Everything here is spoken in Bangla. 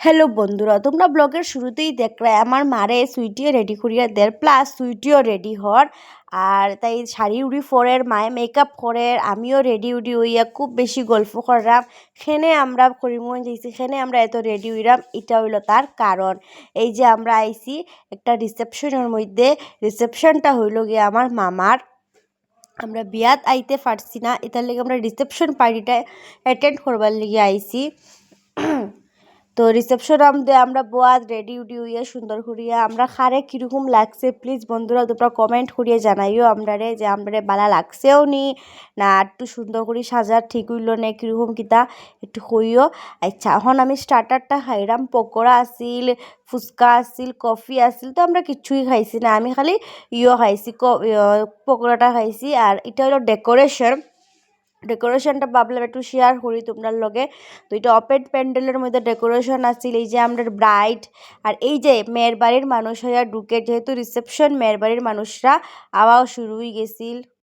হ্যালো বন্ধুরা, তোমরা ব্লগের শুরুতেই দেখলে আমার মারে সুইটিও রেডি করিয়া দেয়, প্লাস সুইটিও রেডি হর। আর তাই শাড়ি উড়ি ফোরের, মায়ে মেকআপ করে, আমিও রেডি উডি হইয়া খুব বেশি গল্প করলাম। সেনে আমরা করিমগঞ্জ যাইছি, সেনে আমরা এত রেডি হইলাম, এটা হইলো তার কারণ। এই যে আমরা আইছি একটা রিসেপশনের মধ্যে, রিসেপশনটা হইল গিয়ে আমার মামার। আমরা বিয়াত আইতে পারছি না, এটার লেগে আমরা রিসেপশন পার্টিটা অ্যাটেন্ড করবার লেগে আইছি। তো রিসেপশন আমরা বোয়াত রেডি উডি হইয়া সুন্দর করিয়া আমরা খারে কীরকম লাগছে প্লিজ বন্ধুরা তোমরা কমেন্ট করিয়া জানাইও আমরারে যে আমরারে বালা লাগছেও নি না একটু সুন্দর করে সাজার ঠিক হইল না কীরকম কিতা একটু কইও। আচ্ছা, এখন আমি স্টার্টারটা খাইলাম, পকোড়া আসিল, ফুচকা আসিল, কফি আসিল, তো আমরা কিচ্ছুই খাইছি না, আমি খালি খাইছি, পকোড়াটা খাইছি। আর এটা হলো ডেকোরেশনটা ভাবলাম একটু শেয়ার করি তোমরার লগে। তো এটা ওপেন প্যান্ডেলের মধ্যে ডেকোরেশন আছিল, এই যে আমরা ব্রাইড আর এই যে মেয়ের বাড়ির মানুষ হইয়া ঢুকে, যেহেতু রিসেপশন মেয়ের বাড়ির মানুষরা আওয়াও শুরু হয়ে গেছিল।